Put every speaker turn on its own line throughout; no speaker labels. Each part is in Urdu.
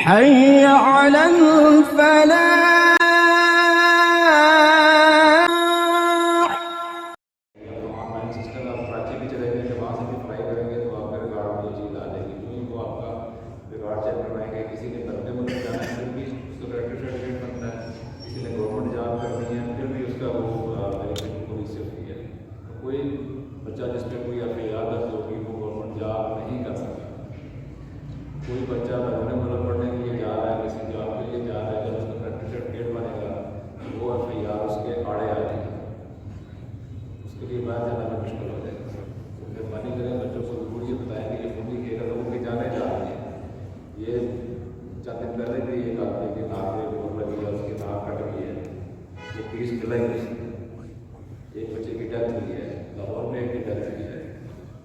حي على الفلاح.
بچہ جس پہ کوئی FIR درج ہوگی وہ گورنمنٹ جاب نہیں کر سکتا. کوئی بچہ بیرون ملک پڑھنے کے لیے جا رہا ہے, کسی جاب کے لیے جا رہا ہے, جب اس کا پریکٹس سرٹیفکیٹ بنے گا وہ FIR اس کے آڑے آ جائے گا, اس کے لیے باہر جانا بھی مشکل ہو جائے گا. تو مہربانی کریں بچوں کو ضرور یہ بتائیں کہ یہ فیملی کے لوگوں کے جانے جا رہے ہیں. یہ چند دن پہلے بھی ایک آدمی کی ناک میں چوٹ لگی ہے, اس کی ناک کٹ گئی ہے, یہ 30 جولائی میں ایک بچے کی ڈیتھ ہوئی ہے, لاہور میں ایک کی ڈیتھ ہوئی ہے.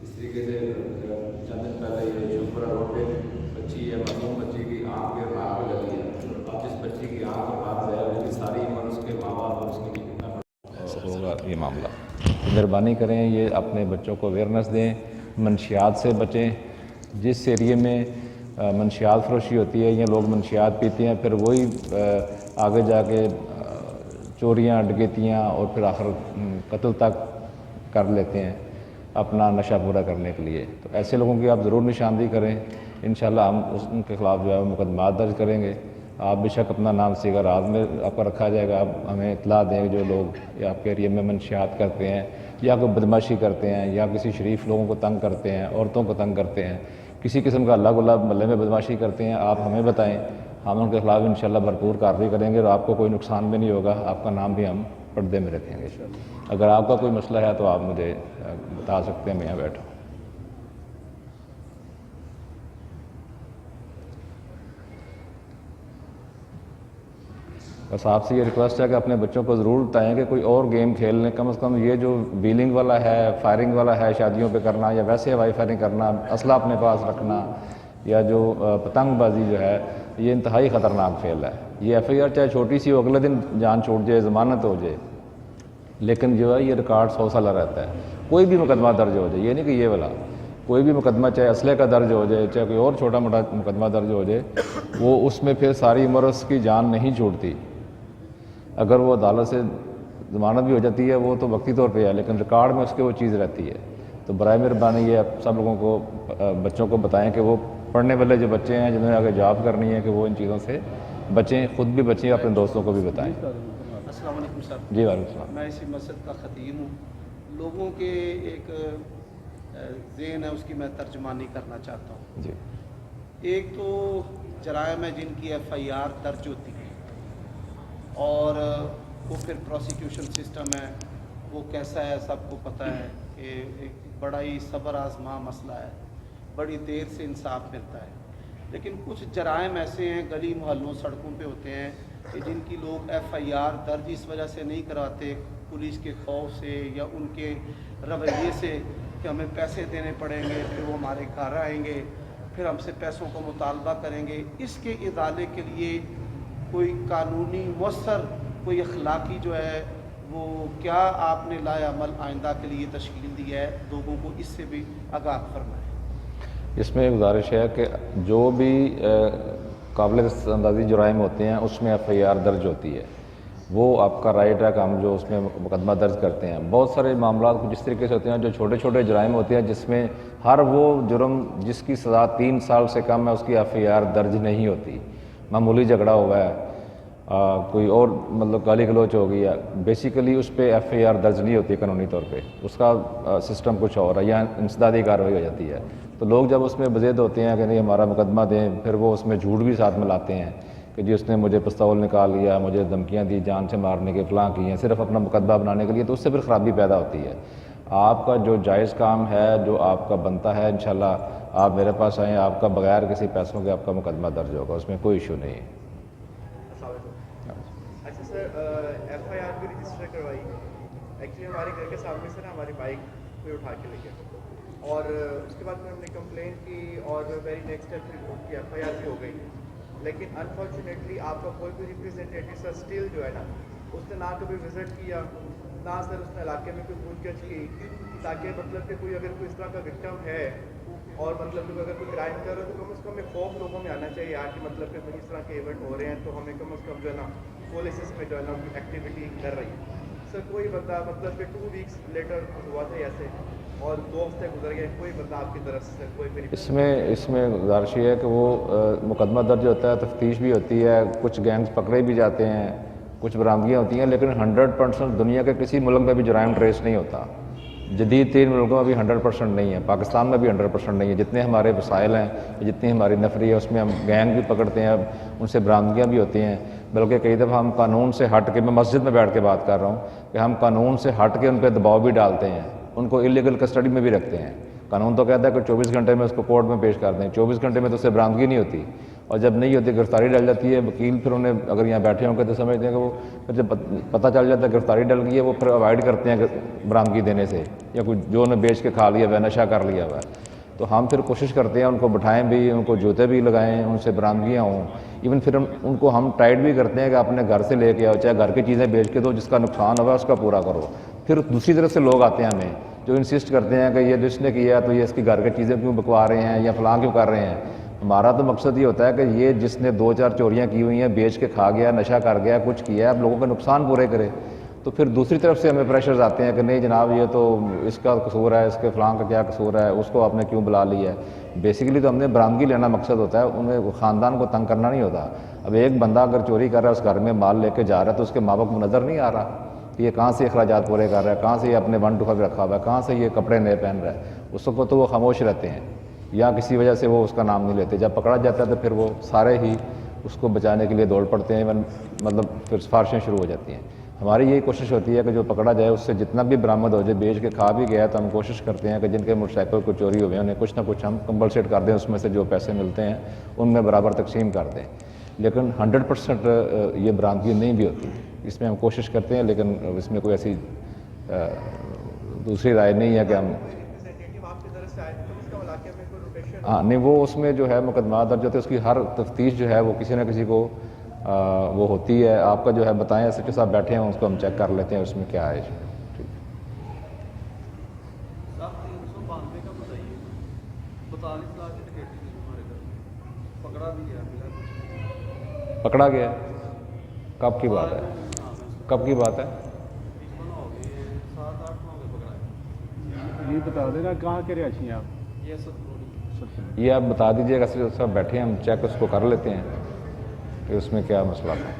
اس طریقے سے چند دن پہلے یہ شوپورہ روڈ پہ بچی ہے, معصوم بچی کی آنکھ پہ ناک پہ لگی ہے. اب جس بچی کی آنکھ اور ناک ضائع ہوئی ساری عمر اس کے ماں باپ اور اس کے لیے کتنا ہوگا یہ معاملہ. مہربانی کریں یہ اپنے بچوں کو اویئرنیس دیں, منشیات سے بچیں. جس ایریے میں منشیات فروشی ہوتی ہے یا لوگ منشیات پیتے ہیں, پھر وہی آگے جا کے چوریاں ڈکیتیاں اور پھر آخر قتل تک کر لیتے ہیں اپنا نشہ پورا کرنے کے لیے. تو ایسے لوگوں کی آپ ضرور نشاندہی کریں. انشاءاللہ ہم ان کے خلاف جو ہے مقدمات درج کریں گے. آپ بے شک اپنا نام صیغہ راز میں آپ کا رکھا جائے گا. آپ ہمیں اطلاع دیں جو لوگ آپ کے ایریے میں منشیات کرتے ہیں یا کوئی بدماشی کرتے ہیں یا کسی شریف لوگوں کو تنگ کرتے ہیں, عورتوں کو تنگ کرتے ہیں, کسی قسم کا اللہ گلاب محلے میں بدماشی کرتے ہیں, آپ ہمیں بتائیں. ہم ان کے خلاف انشاءاللہ بھرپور کارروائی کریں گے اور آپ کو کوئی نقصان بھی نہیں ہوگا. آپ کا نام بھی ہم پردے میں رکھیں گے. اگر آپ کا کوئی مسئلہ ہے تو آپ مجھے بتا سکتے ہیں, میں یہاں بیٹھا ہوں. بس آپ سے یہ ریکویسٹ ہے کہ اپنے بچوں کو ضرور بتائیں کہ کوئی اور گیم کھیل لیں. کم از کم یہ جو ویلنگ والا ہے, فائرنگ والا ہے شادیوں پہ کرنا, یا ویسے ہوائی فائرنگ کرنا, اسلحہ اپنے پاس رکھنا, یا جو پتنگ بازی جو ہے, یہ انتہائی خطرناک کھیل ہے. یہ FIR چاہے چھوٹی سی ہو, اگلے دن جان چھوٹ جائے, ضمانت ہو جائے, لیکن جو ہے یہ ریکارڈ 100 سالہ رہتا ہے. کوئی بھی مقدمہ درج ہو جائے, یہ نہیں کہ یہ والا, کوئی بھی مقدمہ چاہے اسلحے کا درج ہو جائے, چاہے کوئی اور چھوٹا موٹا مقدمہ درج ہو جائے, وہ اس میں پھر ساری عمر اس کی جان نہیں چھوٹتی. اگر وہ عدالت سے ضمانت بھی ہو جاتی ہے وہ تو وقتی طور پہ ہے, لیکن ریکارڈ میں اس کے وہ چیز رہتی ہے. تو برائے مہربانی یہ آپ سب لوگوں کو بچوں کو بتائیں کہ وہ پڑھنے والے جو بچے ہیں جنہوں نے آگے جاب کرنی ہے کہ وہ ان چیزوں سے بچیں, خود بھی بچیں, اپنے دوستوں کو بھی بتائیں.
السلام علیکم سر.
جی وعلیکم السلام.
میں اسی مسجد کا خطیب ہوں. لوگوں کے ایک ذہن ہے, اس کی میں ترجمانی کرنا چاہتا ہوں.
جی.
ایک تو جرائم ہے جن کی FIR درج ہوتی ہے, اور وہ پھر پروسیکیوشن سسٹم ہے وہ کیسا ہے سب کو پتہ ہے کہ ایک بڑا ہی صبر آزما مسئلہ ہے, بڑی دیر سے انصاف ملتا ہے. لیکن کچھ جرائم ایسے ہیں گلی محلوں سڑکوں پہ ہوتے ہیں کہ جن کی لوگ FIR درج اس وجہ سے نہیں کرواتے, پولیس کے خوف سے یا ان کے رویے سے کہ ہمیں پیسے دینے پڑیں گے, پھر وہ ہمارے گھر آئیں گے, پھر ہم سے پیسوں کو مطالبہ کریں گے. اس کے ازالے کے لیے کوئی قانونی مؤثر کوئی اخلاقی جو ہے وہ کیا آپ نے لایا عمل آئندہ کے لیے تشکیل دی ہے, لوگوں کو اس سے بھی آگاہ فرمائیں.
اس میں گزارش ہے کہ جو بھی قابل اندازی جرائم ہوتے ہیں اس میں FIR درج ہوتی ہے, وہ آپ کا رائٹ ہے کہ ہم جو اس میں مقدمہ درج کرتے ہیں. بہت سارے معاملات کچھ اس طریقے سے ہوتے ہیں جو چھوٹے چھوٹے جرائم ہوتے ہیں جس میں ہر وہ جرم جس کی سزا 3 سال سے کم ہے اس کی FIR درج نہیں ہوتی. معمولی جھگڑا ہوا ہے, کوئی اور مطلب گالی گلوچ ہو گئی ہے, بیسیکلی اس پہ FIR درج نہیں ہوتی قانونی طور پہ, اس کا سسٹم کچھ اور ہے یا انسدادی کارروائی ہو جاتی ہے. تو لوگ جب اس میں بزید ہوتے ہیں کہ نہیں ہمارا مقدمہ دیں, پھر وہ اس میں جھوٹ بھی ساتھ ملاتے ہیں کہ جی اس نے مجھے پستول نکال لیا, مجھے دھمکیاں دی, جان سے مارنے کے فلاں کی ہیں, صرف اپنا مقدمہ بنانے کے لیے. تو اس سے پھر خرابی پیدا ہوتی ہے. آپ کا جو جائز کام ہے, جو آپ کا بنتا ہے, انشاءاللہ آپ میرے پاس آئیں, آپ کا بغیر کسی پیسوں کے آپ کا مقدمہ درج ہوگا, اس میں کوئی ایشو نہیں ہے.
اچھا سر, FIR بھی رجسٹر کروائی. ایکچولی ہمارے گھر کے سامنے سے نا ہماری بائک کوئی اٹھا کے لے گیا, اور اس کے بعد میں ہم نے کمپلین کی اور ویری نیکسٹ ڈے رپورٹ کی FIR بھی ہو گئی. لیکن انفارچونیٹلی آپ کا کوئی بھی ریپرزینٹیو سر اسٹل جو ہے نا, اس نے نہ کبھی وزٹ کیا, نہ سر اس نے علاقے میں کوئی پوچھ گچھ کی, تاکہ مطلب کہ کوئی اگر کوئی اس طرح کا وکٹم ہے اور مطلب کہ اگر کوئی کرائم کر رہا ہے تو کم از کم ایک خوف لوگوں میں آنا چاہیے یار کہ مطلب کہ اس طرح کے ایونٹ ہو رہے ہیں تو ہمیں کم از کم جو ہے نا پولیس اس میں جو ہے نا ایکٹیویٹی کر رہی ہے. سر کوئی بندہ مطلب کہ 2 ویکس لیٹر ہوا تھا ایسے اور 2 ہفتے گزر گئے, کوئی بندہ آپ کی طرف سے کوئی
اس میں گزارش یہ ہے کہ وہ مقدمہ درج ہوتا ہے, تفتیش بھی ہوتی ہے, کچھ گینگز پکڑے بھی جاتے ہیں, کچھ برآمدگیاں ہوتی ہیں, لیکن 100% دنیا کے کسی ملک میں بھی جرائم ٹریس نہیں ہوتا. جدید ترین ملکوں میں بھی 100% نہیں ہے, پاکستان میں بھی 100% نہیں ہے. جتنے ہمارے وسائل ہیں, جتنی ہماری نفری ہے, اس میں ہم گینگ بھی پکڑتے ہیں, ان سے برآمدگیاں بھی ہوتی ہیں. بلکہ کئی دفعہ ہم قانون سے ہٹ کے, میں مسجد میں بیٹھ کے بات کر رہا ہوں کہ ہم قانون سے ہٹ کے ان پہ دباؤ بھی ڈالتے ہیں, ان کو انلیگل کسٹڈی میں بھی رکھتے ہیں. قانون تو کہتا ہے کہ 24 گھنٹے میں اس کو کورٹ میں پیش کر دیں, 24 گھنٹے میں تو اس سے برآمدگی نہیں ہوتی, اور جب نہیں ہوتی گرفتاری ڈل جاتی ہے. وکیل پھر انہیں اگر یہاں بیٹھے ہوں گے تو سمجھتے ہیں کہ وہ پھر جب پتہ چل جاتا ہے گرفتاری ڈل گئی ہے, وہ پھر اوائڈ کرتے ہیں برآمدگی دینے سے, یا کوئی جو انہیں بیچ کے کھا لیا ہوا ہے, نشہ کر لیا ہوا ہے. تو ہم پھر کوشش کرتے ہیں ان کو بٹھائیں بھی, ان کو جوتے بھی لگائیں, ان سے برآمدگیاں ہوں. ایون پھر ان کو ہم ٹائٹ بھی کرتے ہیں کہ اپنے گھر سے لے کے آؤ, چاہے گھر کی چیزیں بیچ کے دو, جس کا نقصان ہوگا اس کا پورا کرو. پھر دوسری طرف سے لوگ آتے ہیں ہمیں جو انسسٹ کرتے ہیں کہ یہ جس نے کیا تو یہ اس کی گھر کی چیزیں کیوں بکوا رہے ہیں یا فلاں کیوں کر رہے ہیں. ہمارا تو مقصد یہ ہوتا ہے کہ یہ جس نے 2-4 چوریاں کی ہوئی ہیں, بیچ کے کھا گیا, نشہ کر گیا, کچھ کیا ہے, اب لوگوں کا نقصان پورے کرے. تو پھر دوسری طرف سے ہمیں پریشرز آتے ہیں کہ نہیں جناب یہ تو اس کا قصور ہے, اس کے فلاں کا کیا قصور ہے, اس کو آپ نے کیوں بلا لیا ہے. بیسیکلی تو ہم نے برآمدگی لینا مقصد ہوتا ہے, انہیں خاندان کو تنگ کرنا نہیں ہوتا. اب ایک بندہ اگر چوری کر رہا ہے, اس گھر میں مال لے کے جا رہا ہے, تو اس کے ماں باپ کو نظر نہیں آ رہا کہ یہ کہاں سے اخراجات پورے کر رہا ہے, کہاں سے یہ اپنے 1-2 رکھا ہوا ہے, کہاں سے یہ کپڑے نئے پہن رہا ہے. اس کو تو وہ خاموش رہتے ہیں, یا کسی وجہ سے وہ اس کا نام نہیں لیتے. جب پکڑا جاتا ہے تو پھر وہ سارے ہی اس کو بچانے کے لیے دوڑ پڑتے ہیں, مطلب پھر سفارشیں شروع ہو جاتی ہیں. ہماری یہی کوشش ہوتی ہے کہ جو پکڑا جائے اس سے جتنا بھی برآمد ہو جائے, بیچ کے کھا بھی گیا تو ہم کوشش کرتے ہیں کہ جن کے موٹر سائیکل کو چوری ہوئے ہیں انہیں کچھ نہ کچھ ہم کمپلسیٹ کر دیں, اس میں سے جو پیسے ملتے ہیں ان میں برابر تقسیم کر دیں. لیکن 100% یہ برآمدگی نہیں بھی ہوتی, اس میں ہم کوشش کرتے ہیں, لیکن اس میں کوئی ایسی دوسری رائے نہیں ہے کہ ہم ہاں نہیں, وہ اس میں جو ہے مقدمات درج ہوتے ہیں, اس کی ہر تفتیش جو ہے وہ کسی نہ کسی کو وہ ہوتی ہے. آپ کا جو ہے بتائیں, ایس ایچ او صاحب بیٹھے ہیں, اس کو ہم چیک کر لیتے ہیں اس میں کیا ہے. پکڑا گیا کب کی بات ہے, کب کی بات ہے
یہ بتا دینا کہاں کے رہائشی ہیں آپ.
یہ آپ بتا دیجیے گا, سب بیٹھے ہیں, ہم چیک اس کو کر لیتے ہیں کہ اس میں کیا مسئلہ تھا.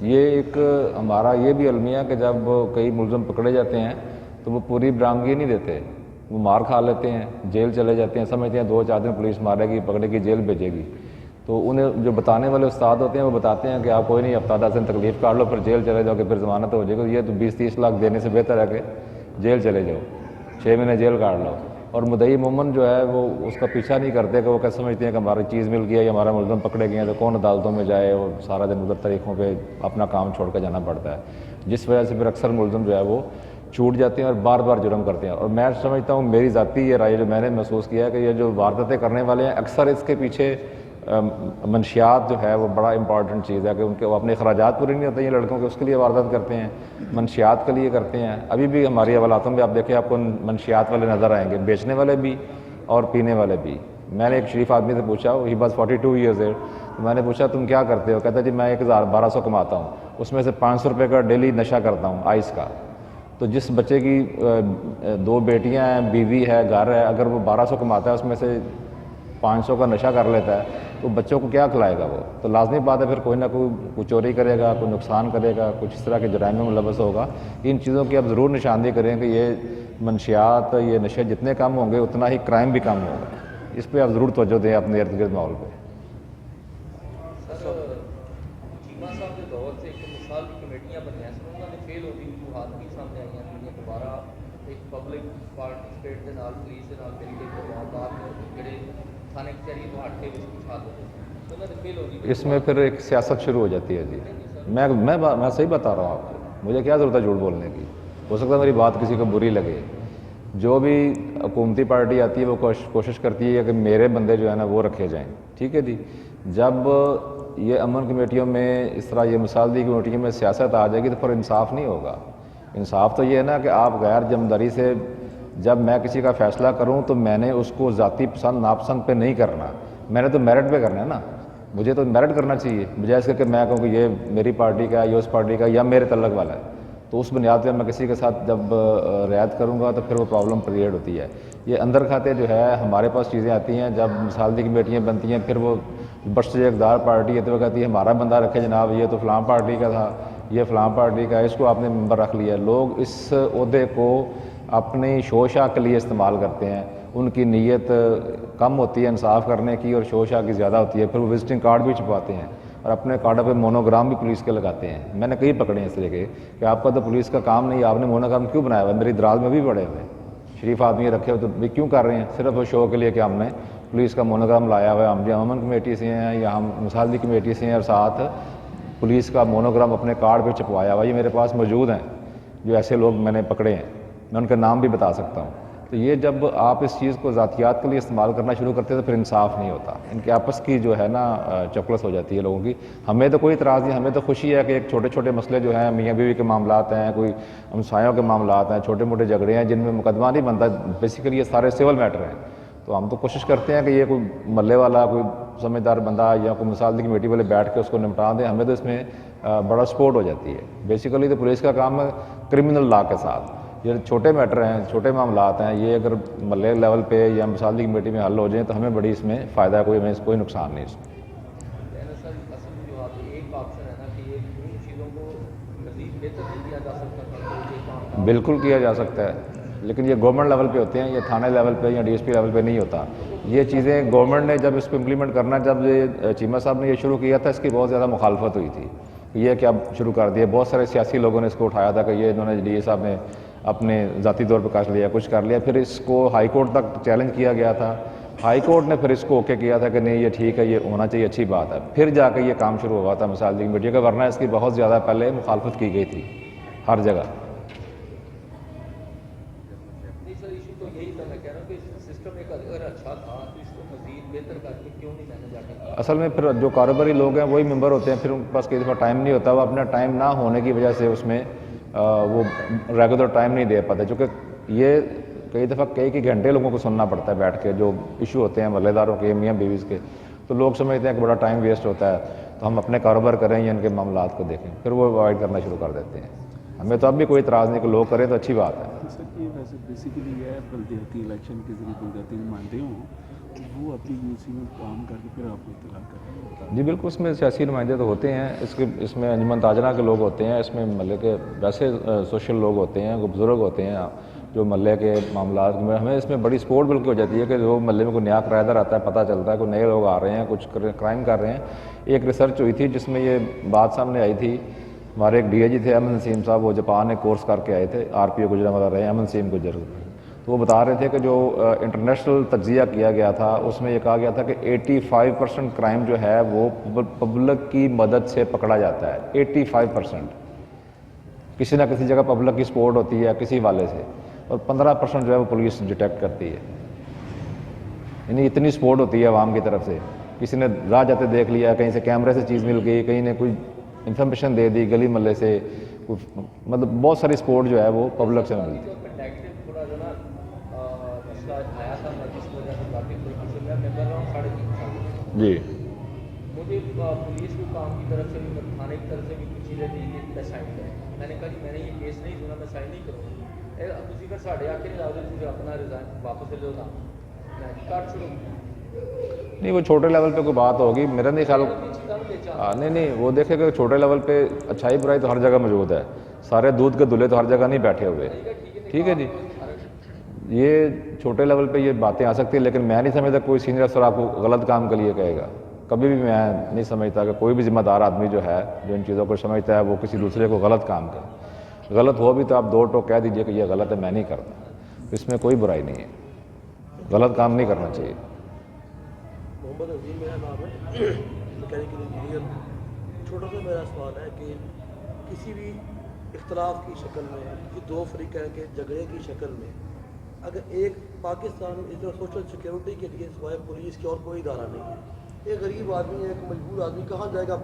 یہ ایک ہمارا یہ بھی المیہ کہ جب کئی ملزم پکڑے جاتے ہیں تو وہ پوری برآمدگی نہیں دیتے, وہ مار کھا لیتے ہیں, جیل چلے جاتے ہیں, سمجھتے ہیں 2-4 دن پولیس مارے گی, پکڑے گی, جیل بھیجے گی. تو انہیں جو بتانے والے استاد ہوتے ہیں وہ بتاتے ہیں کہ آپ کوئی نہیں, ہفتہ 10 دن تکلیف کاٹ لو, پھر جیل چلے جاؤ کہ پھر ضمانت ہو جائے گی. یہ تو 20-30 لاکھ دینے سے بہتر ہے کہ جیل چلے جاؤ, 6 مہینے جیل کاٹ لو. اور مدعی عموماً جو ہے وہ اس کا پیچھا نہیں کرتے کہ وہ کیسے سمجھتے ہیں کہ ہماری چیز مل گئی ہے یا ہمارا ملزم پکڑے گئے ہیں تو کون عدالتوں میں جائے, اور سارا دن ادھر طریقوں پہ اپنا کام چھوڑ کے جانا پڑتا ہے, جس وجہ سے پھر اکثر ملزم جو ہے وہ چھوٹ جاتے ہیں اور بار بار جرم کرتے ہیں. اور میں سمجھتا ہوں, میری ذاتی یہ رائے جو میں نے محسوس کیا ہے کہ یہ جو وارداتیں کرنے والے ہیں اکثر اس کے پیچھے منشیات جو ہے وہ بڑا امپورٹنٹ چیز ہے کہ ان کے وہ اپنے اخراجات پورے نہیں ہوتے ہیں لڑکوں کے, اس کے لیے واردات کرتے ہیں, منشیات کے لیے کرتے ہیں. ابھی بھی ہماری حوالاتوں میں آپ دیکھیں آپ کو منشیات والے نظر آئیں گے, بیچنے والے بھی اور پینے والے بھی. میں نے ایک شریف آدمی سے پوچھا, ہی واز 42 ایئرز ایج, میں نے پوچھا تم کیا کرتے ہو, کہتا جی میں 1200 کماتا ہوں, اس میں سے 500 روپے کا ڈیلی نشہ کرتا ہوں آئس کا. تو جس بچے کی 2 بیٹیاں ہیں, بیوی ہے, گھر ہے, اگر وہ 1200 کماتا ہے اس میں سے 500 کا نشہ کر لیتا ہے تو بچوں کو کیا کھلائے گا وہ. تو لازمی بات ہے پھر کوئی نہ کوئی چوری کرے گا, کوئی نقصان کرے گا, کچھ اس طرح کے جرائم میں ملوث ہوگا. ان چیزوں کی آپ ضرور نشاندہی کریں کہ یہ منشیات, یہ نشے جتنے کم ہوں گے اتنا ہی کرائم بھی کم ہوگا. اس پہ آپ ضرور توجہ دیں اپنے ارد گرد ماحول پہ.
چیمہ صاحب کے دور سے ایک مثال کی کمیٹیاں بنی ہیں, انہوں نے فیل ہوتی وجوہات بھی سامنے آئی ہیں کہ دوبارہ ایک پبلک پارٹیسپیٹ کے نال پولیس کے نال مل کے معاملات جڑے تھانے کچہری تو ہٹ کے کچھ حل ہوتے ہیں, انہوں نے فیل ہوگی.
اس میں پھر ایک سیاست شروع ہو جاتی ہے. جی میں صحیح بتا رہا ہوں آپ کو, مجھے کیا ضرورت ہے جھوٹ بولنے کی. ہو سکتا ہے میری بات کسی کو بری لگے. جو بھی حکومتی پارٹی آتی ہے وہ کوشش کرتی ہے کہ میرے بندے جو ہے نا وہ رکھے جائیں. ٹھیک ہے جی, جب یہ امن کمیٹیوں میں اس طرح یہ مثال دی کمیٹیوں میں سیاست آ جائے گی تو پھر انصاف نہیں ہوگا. انصاف تو یہ ہے نا کہ آپ غیر جانبداری سے جب میں کسی کا فیصلہ کروں تو میں نے اس کو ذاتی پسند ناپسند پہ نہیں کرنا، میں نے تو میرٹ پہ کرنا ہے نا، مجھے تو میرٹ کرنا چاہیے، بجائے اس کے کہ میں کہوں کہ یہ میری پارٹی کا ہے، یہ اس پارٹی کا یا میرے تعلق والا ہے، تو اس بنیاد پہ میں کسی کے ساتھ جب رعایت کروں گا تو پھر وہ پرابلم کریٹ ہوتی ہے۔ یہ اندر کھاتے جو ہے ہمارے پاس چیزیں آتی ہیں، جب مثالتی کمیٹیاں بنتی ہیں پھر وہ برسٹ اقدار پارٹی ہے تو وہ کہتی ہے ہمارا بندہ رکھے جناب، یہ تو فلاں پارٹی کا تھا، یہ فلاں پارٹی کا ہے، اس کو آپ نے ممبر رکھ لیا۔ لوگ اس عہدے کو اپنی شوشا کے لیے استعمال کرتے ہیں، ان کی نیت کم ہوتی ہے انصاف کرنے کی اور شوشا کی زیادہ ہوتی ہے، پھر وہ وزٹنگ کارڈ بھی چھپاتے ہیں اور اپنے کارڈوں پہ مونوگرام بھی پولیس کے لگاتے ہیں۔ میں نے کئی پکڑے ہیں اس طرح کے کہ آپ کا تو پولیس کا کام نہیں، آپ نے مونوگرام کیوں بنایا ہوا ہے؟ میری دراز میں بھی پڑے ہوئے شریف آدمی رکھے ہوئے تو بھی کیوں کر رہے ہیں؟ صرف وہ شو کے لیے کہ ہم نے پولیس کا مونوگرام لایا ہوا ہے، ہم جو امن کمیٹی سے ہیں یا ہم مثالتی کمیٹی سے ہیں اور ساتھ پولیس کا مونوگرام اپنے کارڈ پہ چھپوایا ہوا، یہ میرے پاس موجود ہیں جو ایسے لوگ میں نے پکڑے ہیں، میں ان کا نام بھی بتا سکتا ہوں۔ تو یہ جب آپ اس چیز کو ذاتیات کے لیے استعمال کرنا شروع کرتے ہیں تو پھر انصاف نہیں ہوتا، ان کے آپس کی جو ہے نا چپلس ہو جاتی ہے لوگوں کی۔ ہمیں تو کوئی اعتراض نہیں، ہمیں تو خوشی ہے کہ ایک چھوٹے چھوٹے مسئلے جو ہیں میاں بیوی کے معاملات ہیں، کوئی ہمسایوں کے معاملات ہیں، چھوٹے موٹے جھگڑے ہیں جن میں مقدمہ نہیں بنتا، بیسیکلی یہ سارے سول میٹر ہیں، تو ہم تو کوشش کرتے ہیں کہ یہ کوئی محلے والا کوئی سمجھدار بندہ یا کوئی مثالتی کمیٹی والے بیٹھ کے اس کو نمٹا دیں، ہمیں تو اس میں بڑا سپورٹ ہو جاتی ہے۔ بیسیکلی تو پولیس کا کام ہے کرمنل لا کے ساتھ، یہ چھوٹے میٹر ہیں، چھوٹے معاملات ہیں، یہ اگر محلے لیول پہ یا مثالتی کمیٹی میں حل ہو جائیں تو ہمیں بڑی اس میں فائدہ ہے، کوئی نقصان نہیں اس میں۔
سر اصل جو آپ ایک آپشن ہے نا کہ یہ ان چیزوں کو مزید بہتر نہیں کیا جا سکتا؟
بالکل کیا جا سکتا ہے، لیکن یہ گورنمنٹ لیول پہ ہوتے ہیں، یہ تھانے لیول پہ یا ڈی ایس پی لیول پہ نہیں ہوتا۔ یہ چیزیں گورنمنٹ نے جب اس کو امپلیمنٹ کرنا، جب یہ چیمہ صاحب نے یہ شروع کیا تھا، اس کی بہت زیادہ مخالفت ہوئی تھی، یہ کیا شروع کر دیا، بہت سارے سیاسی لوگوں نے اس کو اٹھایا تھا کہ یہ انہوں نے ڈی اے صاحب نے اپنے ذاتی طور پہ کر لیا، کچھ کر لیا، پھر اس کو ہائی کورٹ تک چیلنج کیا گیا تھا، ہائی کورٹ نے پھر اس کو اوکے کیا تھا کہ نہیں یہ ٹھیک ہے، یہ ہونا چاہیے، اچھی بات ہے، پھر جا کے یہ کام شروع ہوا تھا مثالتی کمیٹی کا، ورنہ اس کی بہت زیادہ پہلے مخالفت کی گئی تھی ہر جگہ۔
نہیں سر، ایشو تو یہی تھا، میں کہہ رہا ہوں کہ سسٹم ایک اگر اچھا تھا تو اس کو مزید بہتر کر کے کیوں نہیں میں نے جا کے؟
اصل میں پھر جو کاروباری لوگ ہیں وہی ممبر ہوتے ہیں، پھر ان کے پاس کئی دفعہ ٹائم نہیں ہوتا، وہ اپنا ٹائم نہ ہونے کی وجہ سے اس میں وہ ریگولر ٹائم نہیں دے پاتے، چونکہ یہ کئی دفعہ کئی گھنٹے لوگوں کو سننا پڑتا ہے بیٹھ کے، جو ایشو ہوتے ہیں محلے داروں کے، میاں بیویز کے، تو لوگ سمجھتے ہیں کہ بڑا ٹائم ویسٹ ہوتا ہے، تو ہم اپنے کاروبار کریں یا ان کے معاملات کو دیکھیں، پھر وہ اوائڈ کرنا شروع کر دیتے ہیں۔ ہمیں تو اب بھی کوئی اعتراض نہیں کہ لوگ کریں تو اچھی بات ہے۔
سر یہ ویسے بیسیکلی یہ ہے بلدیاتی الیکشن کے ذریعے بلدیاتی نمائندے ہوں وہ اپنی یونیورسٹی میں کام کر کے پھر آپ کو اطلاع کریں؟
جی بالکل، اس میں سیاسی نمائندے تو ہوتے ہیں، اس میں انجمن تاجرہ کے لوگ ہوتے ہیں، اس میں محلے کے ویسے سوشل لوگ ہوتے ہیں، بزرگ ہوتے ہیں جو محلے کے معاملات میں، ہمیں اس میں بڑی سپورٹ بلکہ ہو جاتی ہے کہ جو محلے میں کوئی نیا کرایہ دار آتا ہے، پتہ چلتا ہے کوئی نئے لوگ آ رہے ہیں، کچھ کرائم کر رہے ہیں۔ ایک ریسرچ ہوئی تھی جس میں یہ بات سامنے آئی تھی، ہمارے ایک ڈی اے جی تھے امن نسیم صاحب، وہ جاپان میں کورس کر کے آئے تھے، آر پی او گجرانوالہ رہے، امن نسیم گجر، تو وہ بتا رہے تھے کہ جو انٹرنیشنل تجزیہ کیا گیا تھا اس میں یہ کہا گیا تھا کہ 85% کرائم جو ہے وہ پبلک کی مدد سے پکڑا جاتا ہے، 85%، کسی نہ کسی جگہ پبلک کی سپورٹ ہوتی ہے کسی والے سے، اور 15% جو ہے وہ پولیس ڈیٹیکٹ کرتی ہے، یعنی اتنی سپورٹ ہوتی ہے عوام کی طرف سے، کسی نے راہ جاتے دیکھ لیا، کہیں سے کیمرے سے چیز مل گئی، کہیں نے کوئی انفارمیشن دے دی گلی محلے سے، مطلب بہت ساری سپورٹ جو ہے وہ پبلک سے ملتی ہے۔
تھوڑا جو نا مسئلہ آیا تھا، میں جس وجہ سے کافی میں ممبر رہا ہوں 3.5 سال،
جی
مجھے پولیس کے کام کی طرف سے بھی، تھانے کی طرف سے بھی کچھ چیزیں دی کہ میں سائن کروں، میں نے کہا کہ میں نے یہ کیس نہیں سنا، میں سائن نہیں کروں گا، تھی پھر ساڑھے آ کے نہیں لاؤ تجھے اپنا ریزائن واپس لے لو نا، میں کاٹ چھوڑوں
نہیں، وہ چھوٹے لیول پہ کوئی بات ہوگی، میرا نہیں خیال، نہیں وہ دیکھے کہ چھوٹے لیول پہ اچھائی برائی تو ہر جگہ موجود ہے، سارے دودھ کے دلہے تو ہر جگہ نہیں بیٹھے ہوئے، ٹھیک ہے جی، یہ چھوٹے لیول پہ یہ باتیں آ سکتی ہیں، لیکن میں نہیں سمجھتا کوئی سینئر افسر آپ کو غلط کام کے لیے کہے گا، کبھی بھی میں نہیں سمجھتا کہ کوئی بھی ذمہ دار آدمی جو ہے جو ان چیزوں کو سمجھتا ہے وہ کسی دوسرے کو غلط کام کرے، غلط ہو بھی تو آپ 2 ٹوک کہہ دیجئے کہ یہ غلط ہے، میں نہیں کرتا، اس میں کوئی برائی نہیں ہے، غلط کام نہیں کرنا چاہیے۔
محمد عظیم میرا نام ہے، میکینیکل انجینئر۔ چھوٹا سا میرا سوال ہے کہ کسی بھی اختلاف کی شکل میں، کسی 2 فریقین کے جھگڑے کی شکل میں، اگر ایک پاکستان اس طرح سوشل سیکیورٹی کے لیے سوائے پولیس کے اور کوئی ادارہ نہیں ہے، ایک غریب آدمی ہے، ایک مجبور آدمی کہاں جائے گا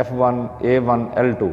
F1, A1, L2।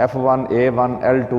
F1, A1, L2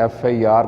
FIR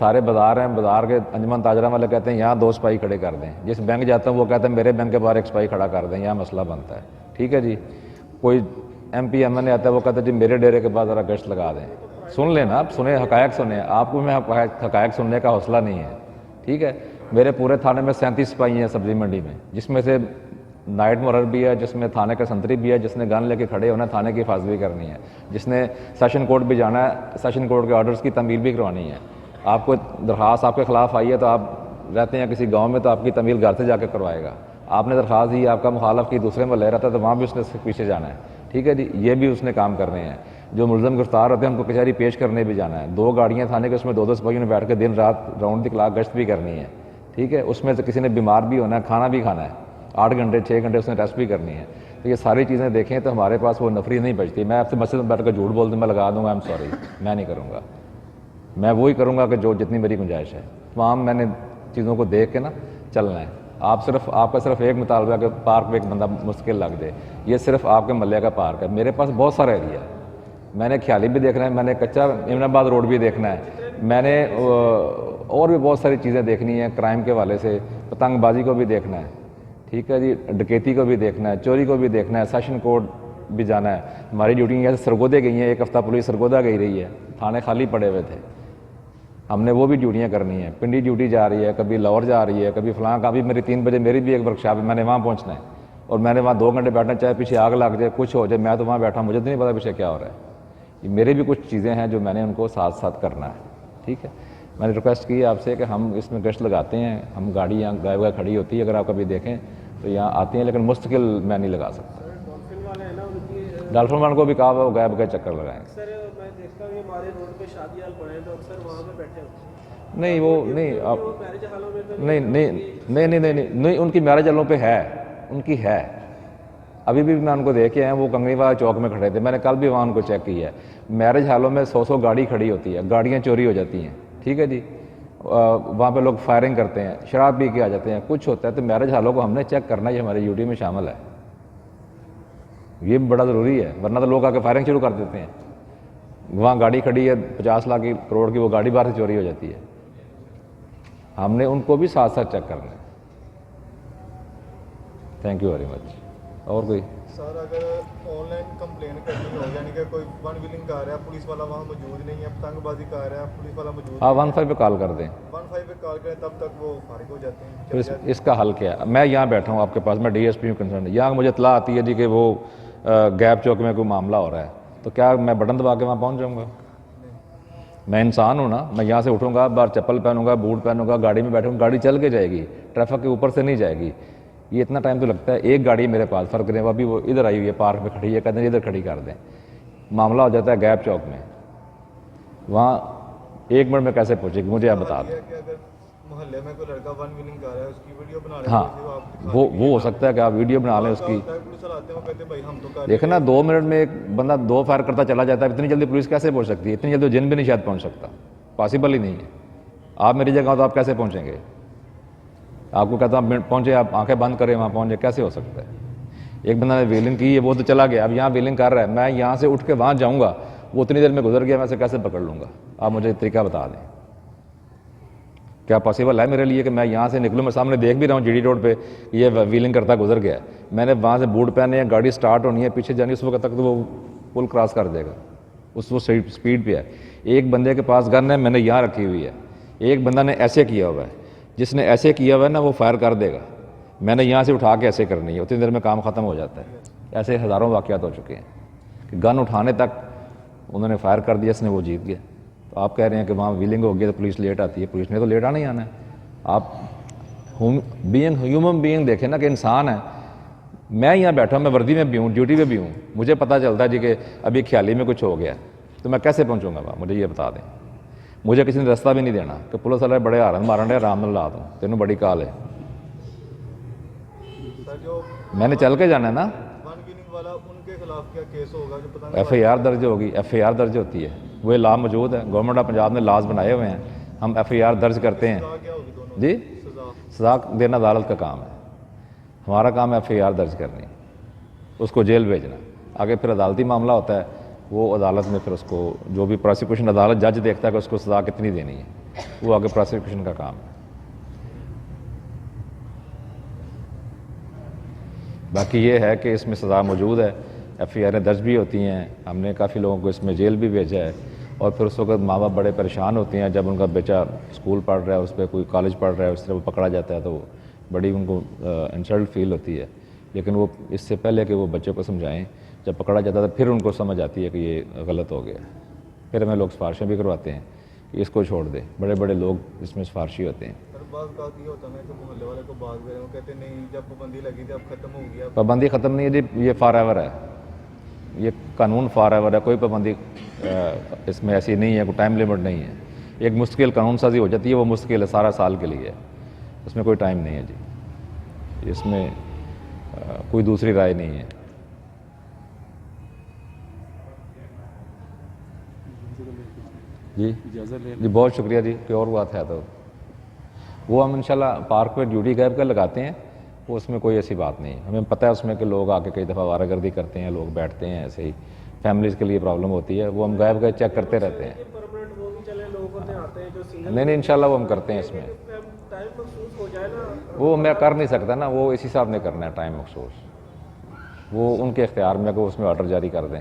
سارے بازار ہیں, بازار کے انجمن تاجرہ والے کہتے ہیں یہاں 2 سپاہی کھڑے کر دیں, جس بینک جاتا ہوں وہ کہتے ہیں میرے بینک کے باہر 1 سپاہی کھڑا کر دیں, یہاں مسئلہ بنتا ہے. ٹھیک ہے جی, کوئی ایم پی ایم این اے آتا ہے وہ کہتا ہے جی میرے ڈیرے کے بعد ذرا گشت لگا دیں. سن لیں نا, آپ سنیں, حقائق سنیں. آپ کو میں حقائق سننے کا حوصلہ نہیں ہے. ٹھیک ہے, میرے پورے تھانے میں 37 سپاہی ہیں سبزی منڈی میں, جس میں سے نائٹ مرر بھی ہے, جس میں تھانے کا سنتری بھی ہے, جس نے گن لے کے کھڑے ہونا تھانے کی حفاظت بھی کرنی ہے, جس نے سیشن کورٹ بھی جانا ہے, سیشن کورٹ کے آرڈرز کی تعمیل بھی کروانی ہے. آپ کو درخواست آپ کے خلاف آئی ہے تو آپ رہتے ہیں کسی گاؤں میں تو آپ کی تعمیل گھر سے جا کے کروائے گا. آپ نے درخواست دی, آپ کا مخالف کی دوسرے میں لے رہا تھا تو وہاں بھی اس نے پیچھے جانا ہے. ٹھیک ہے جی, یہ بھی اس نے کام کرنے ہیں. جو ملزم گرفتار ہوتے ہیں ان کو کچہری پیش کرنے بھی جانا ہے. 2 گاڑیاں تھانے کے, اس میں 2 سپاہیوں نے بیٹھ کے دن رات راؤنڈ دی کلاک گشت بھی کرنی ہے. ٹھیک ہے, اس میں سے کسی نے بیمار بھی ہونا ہے, کھانا بھی کھانا ہے, 8 گھنٹے 6 گھنٹے اس نے ریسٹ بھی کرنی ہے. تو یہ ساری چیزیں دیکھیں تو ہمارے پاس وہ نفری نہیں بچتی. میں آپ سے مسجد میں بیٹھ کر جھوٹ بول دوں, میں لگا دوں گا, ایم سوری, میں نہیں کروں گا. میں وہی کروں گا کہ جو جتنی میری گنجائش ہے. تمام میں نے چیزوں کو دیکھ کے نا چلنا ہے. آپ کا صرف ایک مطالبہ ہے کہ پارک میں ایک بندہ مستقل لگ جائے. یہ صرف آپ کے محلے کا پارک ہے. میرے پاس بہت سارا ایریا ہے. میں نے خیالی بھی دیکھنا ہے, میں نے کچا امین آباد روڈ بھی دیکھنا ہے, میں نے اور بھی بہت ساری چیزیں دیکھنی ہیں. کرائم کے حوالے سے پتنگ بازی کو بھی دیکھنا ہے. ٹھیک ہے جی, ڈکیتی کو بھی دیکھنا ہے, چوری کو بھی دیکھنا ہے, سیشن کورٹ بھی جانا ہے. ہماری ڈیوٹی یہاں سے سرگودے گئی ہیں, 1 ہفتہ پولیس سرگودا گئی رہی ہے, تھانے خالی پڑے ہوئے تھے. ہم نے وہ بھی ڈیوٹیاں کرنی ہیں. پنڈی ڈیوٹی جا رہی ہے, کبھی لاہور جا رہی ہے, کبھی فلاں کا. بھی میری 3 بجے میری بھی ایک ورکشاپ ہے, میں نے وہاں پہنچنا ہے اور میں نے وہاں 2 گھنٹے بیٹھنا, چاہے پیچھے آگ لگ جائے کچھ ہو جائے, میں تو وہاں بیٹھا, مجھے تو نہیں پتا پیچھے کیا ہو رہا ہے. یہ میری بھی کچھ چیزیں ہیں جو میں نے ان کو ساتھ ساتھ کرنا ہے. ٹھیک ہے, میں نے ریکویسٹ کی آپ سے کہ ہم اس میں گشت لگاتے ہیں. ہم گاڑی یہاں گائے ہوئے کھڑی ہوتی ہے, اگر آپ کبھی دیکھیں تو یہاں آتی ہیں, لیکن مستقل میں نہیں لگا سکتا.
ڈولفن والے ہیں نا, ان کی
ڈالفن مان کو بھی کہا وہ گائے بغیر چکر لگائیں.
اکثر میں دیکھتا ہوں یہ ہمارے روڈ پہ شادی حال پڑے ہیں تو اکثر وہاں پہ بیٹھے ہوتے ہیں.
نہیں وہ نہیں, آپ
میرج حالوں میں تو
نہیں, ان کی میرج حالوں پہ ہے, ان کی ہے. ابھی بھی میں ان کو دیکھ کے آیا, وہ کنگنی والا چوک میں کھڑے تھے, میں نے کل بھی وہاں ان کو چیک کیا ہے. میرج حالوں میں 100 گاڑی کھڑی ہوتی ہے, گاڑیاں چوری ہو جاتی ہیں. ٹھیک ہے جی, وہاں پہ لوگ فائرنگ کرتے ہیں, شراب پی کے آ جاتے ہیں, کچھ ہوتا ہے. تو میرج حالوں کو ہم نے چیک کرنا, یہ ہماری ڈیوٹی میں شامل ہے. یہ بڑا ضروری ہے, ورنہ تو لوگ آ کے فائرنگ شروع کر دیتے ہیں. وہاں گاڑی کھڑی ہے 50 لاکھ کی, کروڑ کی, وہ گاڑی باہر سے چوری ہو جاتی ہے. ہم نے ان کو بھی ساتھ ساتھ چیک کرنا ہے. Thank you very much. اور کوئی
سر اگر آن لائن کمپلین کرنی ہو, یعنی کہ کوئی ون ویلنگ کر رہا ہے, پولیس والا وہاں موجود نہیں ہے, پتنگ بازی کر رہا ہے, پولیس والا موجود
ہاں 15 پہ کال کر دیں.
15 پہ کال کریں تب تک وہ فارغ ہو جاتے ہیں.
پھر اس کا حل کیا ہے؟ میں یہاں بیٹھا ہوں آپ کے پاس, میں ڈی ایس پی ہوں کنسرن. یہاں مجھے اطلاع آتی ہے جی کہ وہ گیپ چوک میں کوئی معاملہ ہو رہا ہے, تو کیا میں بٹن دبا کے وہاں پہنچ جاؤں گا؟ میں انسان ہوں نا, میں یہاں سے اٹھوں گا, باہر چپل پہنوں گا, بوٹ پہنوں گا, گاڑی میں بیٹھوں گا, گاڑی چل کے جائے گی, ٹریفک کے اوپر سے نہیں جائے گی. یہ اتنا ٹائم تو لگتا ہے. ایک گاڑی میرے پاس, فرق نہیں, ابھی وہ ادھر آئی ہوئی ہے, پارک میں کھڑی ہے, کہتے ہیں ادھر کھڑی کر دیں. معاملہ ہو جاتا ہے گیپ چوک میں, وہاں 1 منٹ میں کیسے پہنچے گی مجھے آپ بتا دیں.
اگر محلے میں کوئی لڑکا ون ویلنگ کر رہا ہے, اس کی ویڈیو بنا رہے
ہاں, وہ ہو سکتا ہے کہ آپ ویڈیو بنا لیں اس کی.
پولیس والے آتے ہیں, وہ کہتے ہیں بھائی ہم تو کر
دیکھیں نا, 2 منٹ میں ایک بندہ 2 فائر کرتا چلا جاتا ہے. اتنی جلدی پولیس کیسے پہنچ سکتی ہے؟ اتنی جلدی جن بھی نہیں شاید پہنچ سکتا, پاسبل ہی نہیں ہے. آپ میری جگہ ہو تو آپ کیسے پہنچیں گے؟ آپ کو کہتا ہوں پہنچے, آپ آنکھیں بند کریں وہاں پہنچے, کیسے ہو سکتا ہے؟ ایک بندہ نے ویلنگ کی ہے, وہ تو چلا گیا, اب یہاں ویلنگ کر رہا ہے, میں یہاں سے اٹھ کے وہاں جاؤں گا, وہ اتنی دیر میں گزر گیا, میں اسے کیسے پکڑ لوں گا؟ آپ مجھے طریقہ بتا دیں. کیا پاسبل ہے میرے لیے کہ میں یہاں سے نکلوں؟ میں سامنے دیکھ بھی رہا ہوں جی ڈی روڈ پہ یہ ویلنگ کرتا گزر گیا ہے, میں نے وہاں سے بوٹ پہنے ہیں, گاڑی سٹارٹ ہونی ہے, پیچھے جانی, اس وقت تک تو وہ پل کراس کر دے گا, اس وہ سپیڈ پہ ہے. ایک بندے کے پاس گن ہے, میں نے یہاں رکھی ہوئی ہے, ایک بندہ نے ایسے کیا ہوا ہے, جس نے ایسے کیا ہوا ہے نا وہ فائر کر دے گا, میں نے یہاں سے اٹھا کے ایسے کرنی ہے, اتنی دیر میں کام ختم ہو جاتا ہے. ایسے ہزاروں واقعات ہو چکے ہیں کہ گن اٹھانے تک انہوں نے فائر کر دیا, اس نے وہ جیت گیا. تو آپ کہہ رہے ہیں کہ وہاں ویلنگ ہو گیا تو پولیس لیٹ آتی ہے. پولیس نے تو لیٹ آنا ہی آنا ہے. آپ ہیومن بینگ دیکھیں نا کہ انسان ہے. میں یہاں بیٹھا ہوں, میں وردی میں بھی ہوں, ڈیوٹی پہ بھی ہوں, مجھے پتہ چلتا ہے جی کہ ابھی خیالی میں کچھ ہو گیا, تو میں کیسے پہنچوں گا وہاں؟ مجھے یہ بتا دیں. مجھے کسی نے رستہ بھی نہیں دینا کہ پولیس والے بڑے ہارن مارن ڈے, آرام میں لا دوں, تینوں بڑی کال ہے. میں نے چل کے جانا ہے نا.
ون ویلنگ والا ان کے خلاف کیا کیس ہوگا جو پتہ
ایف آئی آر درج ہوگی, ایف آئی آر درج ہوتی ہے, وہ لا موجود ہے, گورنمنٹ آف پنجاب نے لاز بنائے ہوئے ہیں, ہم ایف آئی آر درج کرتے ہیں.
کیا ہوگی دونوں
جی, سزا دینا عدالت کا کام ہے, ہمارا کام ہے ایف آئی آر درج کرنی, اس کو جیل بھیجنا. آگے پھر عدالتی معاملہ ہوتا ہے, وہ عدالت میں پھر اس کو جو بھی پروسیکیوشن عدالت جج دیکھتا ہے کہ اس کو سزا کتنی دینی ہے، وہ آگے پروسیکیوشن کا کام ہے۔ باقی یہ ہے کہ اس میں سزا موجود ہے، ایف آئی آریں درج بھی ہوتی ہیں، ہم نے کافی لوگوں کو اس میں جیل بھی بھیجا ہے، اور پھر اس وقت ماں باپ بڑے پریشان ہوتے ہیں جب ان کا بیٹا اسکول پڑھ رہا ہے، اس پہ کوئی کالج پڑھ رہا ہے، اس طرح وہ پکڑا جاتا ہے تو بڑی ان کو انسلٹ فیل ہوتی ہے، لیکن وہ اس سے پہلے کہ وہ بچے کو سمجھائیں، جب پکڑا جاتا ہے تو پھر ان کو سمجھ آتی ہے کہ یہ غلط ہو گیا، پھر ہمیں لوگ سفارشیں بھی کرواتے ہیں کہ اس کو چھوڑ دیں، بڑے بڑے لوگ اس میں سفارشی ہوتے ہیں۔
سر بعض کا یہ ہوتا ہے کہ محلے والے کو باغ دے رہے ہیں، وہ کہتے ہیں نہیں جب پابندی لگی تھی اب ختم ہو گیا۔
پابندی ختم نہیں ہے جی، یہ فار ایور ہے، یہ قانون فار ایور ہے، کوئی پابندی اس میں ایسی نہیں ہے، کوئی ٹائم لمٹ نہیں ہے۔ ایک مستقل قانون سازی ہو جاتی ہے، وہ مستقل ہے، سارا سال کے لیے ہے، اس میں کوئی ٹائم نہیں ہے جی، اس میں کوئی دوسری رائے نہیں ہے۔ جی جی بہت شکریہ جی، کوئی اور بات ہے تو وہ ہم انشاءاللہ پارک پہ ڈیوٹی غائب کر لگاتے ہیں، وہ اس میں کوئی ایسی بات نہیں ہے، ہمیں پتہ ہے اس میں کہ لوگ آ کے کئی دفعہ آوارہ گردی کرتے ہیں، لوگ بیٹھتے ہیں ایسے ہی، فیملیز کے لیے پرابلم ہوتی ہے، وہ ہم غائب غائب چیک کرتے رہتے ہیں۔
پرماننٹ وہ بھی چلے، لوگ ہوتے آتے ہیں جو سنگل
نہیں انشاءاللہ وہ ہم کرتے ہیں، اس میں
ٹائم مخصوص ہو جائے نا،
وہ میں کر نہیں سکتا نا، وہ اسی حساب نے کرنا ہے ٹائم مخصوص، وہ ان کے اختیار میں کہ اس میں آرڈر جاری کر دیں۔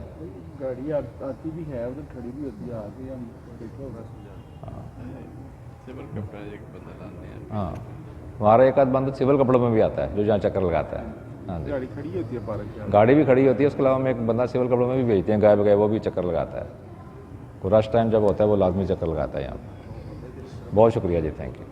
گاڑی آتی بھی ہے ادھر کھڑی بھی ہوتی ہے، آگے ہم دیکھو
ہاں ہمارا ایک آدھ بندہ سول کپڑوں میں بھی آتا ہے جو جہاں چکر لگاتا ہے۔ ہاں جی
گاڑی کھڑی ہوتی ہے پارک کے،
گاڑی بھی کھڑی ہوتی ہے، اس کے علاوہ ہم ایک بندہ سول کپڑوں میں بھی بھیجتے ہیں، غائب وہ بھی چکر لگاتا ہے، کوئی رش ٹائم جب ہوتا ہے وہ لازمی چکر لگاتا ہے یہاں پہ۔ بہت شکریہ جی، تھینک یو۔